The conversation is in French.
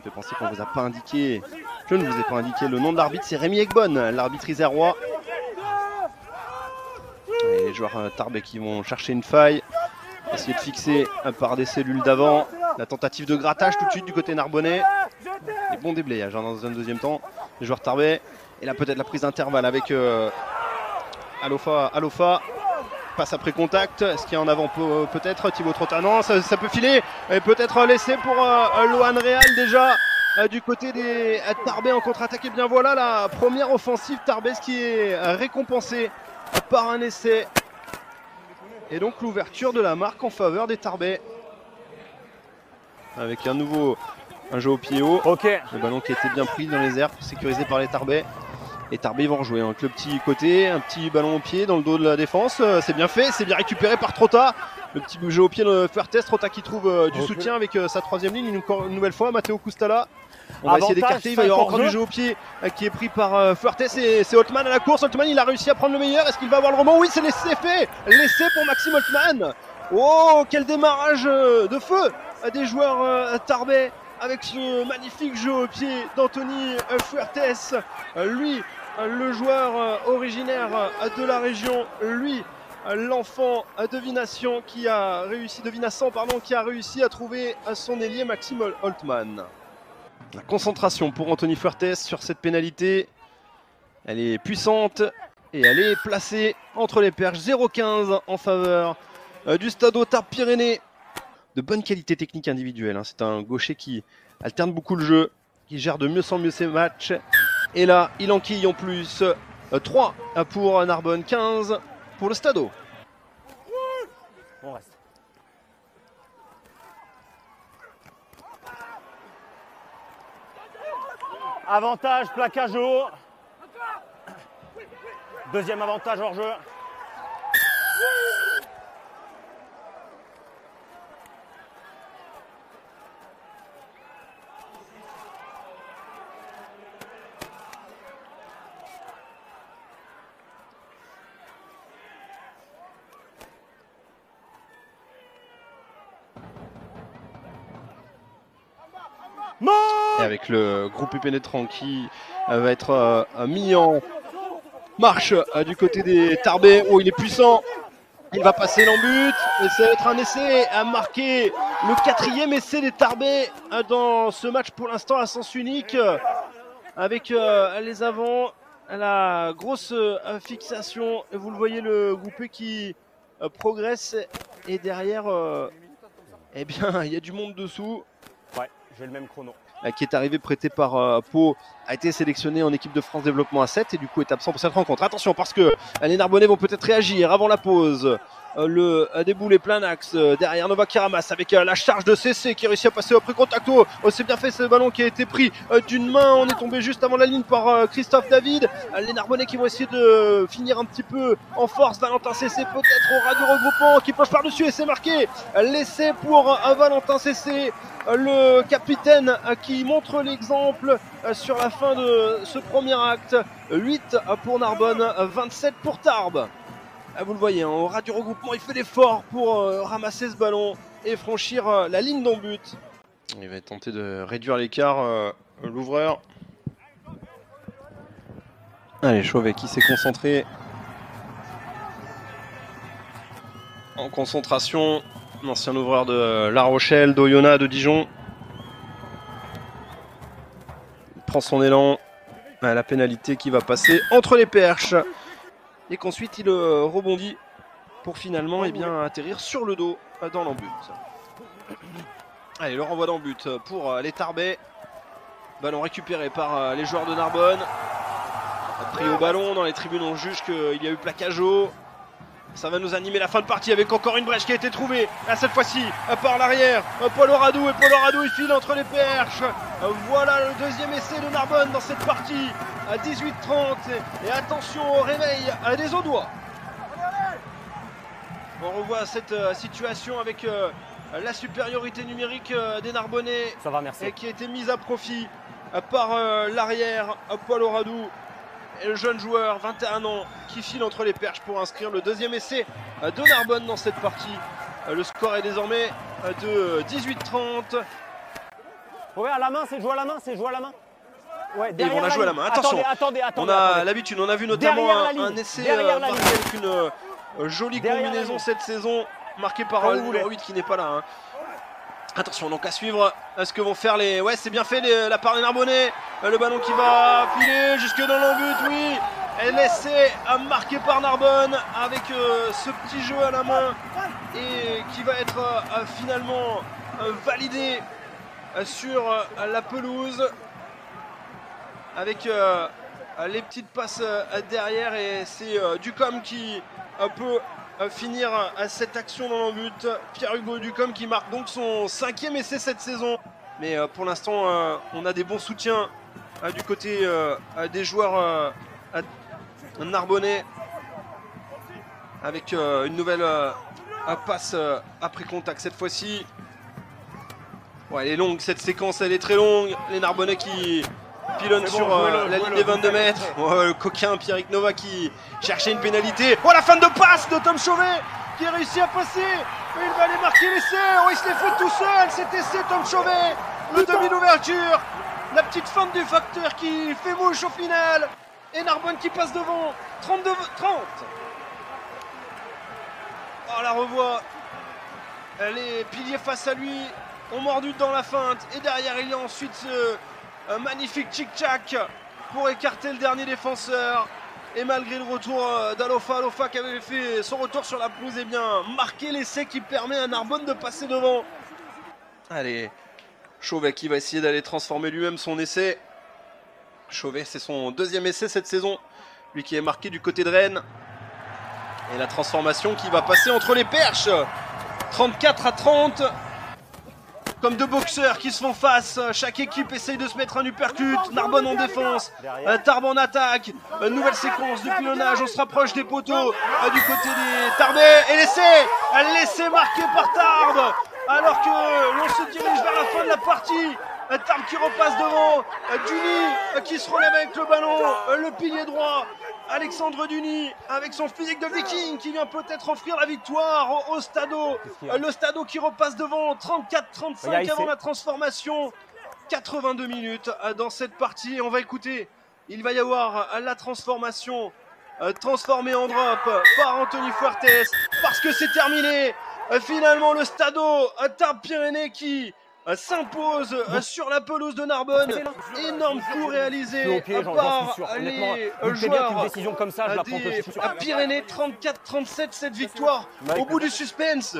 me fait penser qu'on vous a pas indiqué. Je ne vous ai pas indiqué le nom de l'arbitre, c'est Rémi Egbon, l'arbitre isérois. Et les joueurs tarbais qui vont chercher une faille, essayer de fixer par des cellules d'avant. La tentative de grattage tout de suite du côté narbonnais. Des bons déblayages dans un deuxième temps. Les joueurs tarbais. Et là peut-être la prise d'intervalle avec Alofa. Passe après contact. Est-ce qu'il y a en avant peut-être Thibaut Trotta? Non, ça peut filer. Et peut-être laissé pour Lohan Real déjà. Du côté des Tarbais en contre-attaque. Et bien voilà la première offensive tarbaise qui est récompensée par un essai. Et donc l'ouverture de la marque en faveur des Tarbais. Avec un jeu au pied haut. Le ballon qui a été bien pris dans les airs, sécurisé par les Tarbais. Les Tarbais vont rejouer avec le petit côté, un petit ballon au pied dans le dos de la défense. C'est bien fait, c'est bien récupéré par Trotta. Le petit jeu au pied de Fuertes. Trotta qui trouve du soutien avec sa troisième ligne une nouvelle fois. Matteo Custala. On va essayer d'écarter, il va y avoir encore du jeu au pied qui est pris par Fuertes et c'est Holtmann à la course. Holtmann il a réussi à prendre le meilleur, est-ce qu'il va avoir le rebond? Oui, c'est l'essai fait, l'essai pour Maxime Holtmann. Oh, quel démarrage de feu des joueurs tarbais avec ce magnifique jeu au pied d'Anthony Fuertes. Lui, le joueur originaire de la région, lui, l'enfant de Vinasson qui a réussi à trouver son ailier Maxime Holtmann. La concentration pour Anthony Fuertes sur cette pénalité. Elle est puissante et elle est placée entre les perches. 0-15 en faveur du Stade Tarbes-Pyrénées. De bonne qualité technique individuelle. C'est un gaucher qui alterne beaucoup le jeu, qui gère de mieux en mieux ses matchs. Et là, il enquille en plus. 3 pour Narbonne, 15 pour le Stade. On reste. Avantage, plaquage haut. Deuxième avantage hors jeu. Et avec le groupe pénétrant qui va être mis en marche du côté des Tarbais. Oh, il est puissant. Il va passer l'en-but. Et ça va être un essai à marquer. Le 4e essai des Tarbais dans ce match pour l'instant à sens unique. Avec les avants, la grosse fixation. Et vous le voyez, le groupé qui progresse. Et derrière, eh bien, il y a du monde dessous. Ouais, j'ai le même chrono. Qui est arrivé prêté par Pau, a été sélectionné en équipe de France Développement A7 et du coup est absent pour cette rencontre. Attention parce que les Narbonnais vont peut-être réagir avant la pause. Le déboulé plein axe derrière Nova qui ramasse avec la charge de CC qui réussit à passer au pré-contact. Oh, c'est bien fait, ce ballon qui a été pris d'une main. On est tombé juste avant la ligne par Christophe David. Les Narbonnais qui vont essayer de finir un petit peu en force. Valentin CC peut-être au ras du regroupement qui penche par-dessus et c'est marqué. L'essai pour Valentin CC. Le capitaine qui montre l'exemple sur la fin de ce premier acte. 8 pour Narbonne, 27 pour Tarbes. Vous le voyez, au ras du regroupement, il fait l'effort pour ramasser ce ballon et franchir la ligne d'en but. Il va tenter de réduire l'écart, l'ouvreur. Allez, Chauvet qui s'est concentré. En concentration. L'ancien ouvreur de La Rochelle, d'Oyonnax, de Dijon. Il prend son élan. La pénalité qui va passer entre les perches. Et qu'ensuite il rebondit pour finalement atterrir sur le dos dans l'en-but. Allez, le renvoi d'en-but pour les Tarbais. Ballon récupéré par les joueurs de Narbonne. Pris au ballon, dans les tribunes on juge qu'il y a eu plaquage haut. Ça va nous animer la fin de partie avec encore une brèche qui a été trouvée. Là, cette fois-ci, par l'arrière, Paul Oradou. Et Paul Oradou, il file entre les perches. Voilà le deuxième essai de Narbonne dans cette partie à 18-30. Et attention au réveil des Audois. On revoit cette situation avec la supériorité numérique des Narbonnais. Ça va, merci. Et qui a été mise à profit par l'arrière, Paul Oradou. Et le jeune joueur, 21 ans, qui file entre les perches pour inscrire le deuxième essai de Narbonne dans cette partie. Le score est désormais de 18-30. Ouais, à la main, c'est joué à la main, c'est joué à la main. Ouais, Et ils vont la jouer à la main. Attention, attendez. on a l'habitude, on a vu notamment un essai marqué avec une jolie combinaison cette saison, marqué par le numéro 8 qui n'est pas là. Hein. Attention, donc à suivre ce que vont faire les... Ouais, c'est bien fait la part des Narbonnais. Le ballon qui va filer jusque dans l'embut, oui. Et l'essai marqué par Narbonne avec ce petit jeu à la main et qui va être finalement validé sur la pelouse avec les petites passes derrière et c'est Ducom qui peut finir cette action dans l'embut. Pierre-Hugo Ducom qui marque donc son 5e essai cette saison. Mais pour l'instant, on a des bons soutiens du côté des joueurs narbonnais avec une nouvelle passe après contact cette fois-ci. Ouais, elle est longue cette séquence, elle est très longue. Les Narbonnais qui pilonnent sur la ligne des 22 mètres. Oh, le coquin Pierrick Nova qui cherchait une pénalité. Oh, la fin de passe de Tom Chauvet qui a réussi à passer. Il va aller marquer l'essai. Oh, il se l'est fait tout seul cet essai Tom Chauvet. Le demi d'ouverture. La petite feinte du facteur qui fait mouche au final. Et Narbonne qui passe devant. 32-30. Oh, la revoit. Les piliers face à lui ont mordu dans la feinte. Et derrière, il y a ensuite ce magnifique tchic-tchac pour écarter le dernier défenseur. Et malgré le retour d'Alofa qui avait fait son retour sur la pelouse, et bien marqué l'essai qui permet à Narbonne de passer devant. Allez, Chauvet qui va essayer d'aller transformer lui-même son essai. Chauvet, c'est son 2e essai cette saison. Lui qui est marqué du côté de Rennes. Et la transformation qui va passer entre les perches. 34-30. Comme deux boxeurs qui se font face. Chaque équipe essaye de se mettre un uppercut. Narbonne en défense. Tarbes en attaque. Nouvelle séquence de pilonnage. On se rapproche des poteaux du côté des Tarbais. Et l'essai marqué par Tarbes. Alors que l'on se dirige vers la fin de la partie. Tarbes qui repasse devant. Duny qui se relève avec le ballon. Le pilier droit. Alexandre Duny avec son physique de viking qui vient peut-être offrir la victoire au Stadeau. Le Stadeau qui repasse devant 34-35 avant la transformation. 82 minutes dans cette partie. On va écouter. Il va y avoir la transformation transformée en drop par Anthony Fuertes parce que c'est terminé. Finalement le Stadeau Tarbes-Pyrénées qui s'impose sur la pelouse de Narbonne. Énorme coup réalisé par les joueurs des Pyrénées. 34-37 cette victoire au bout du suspense.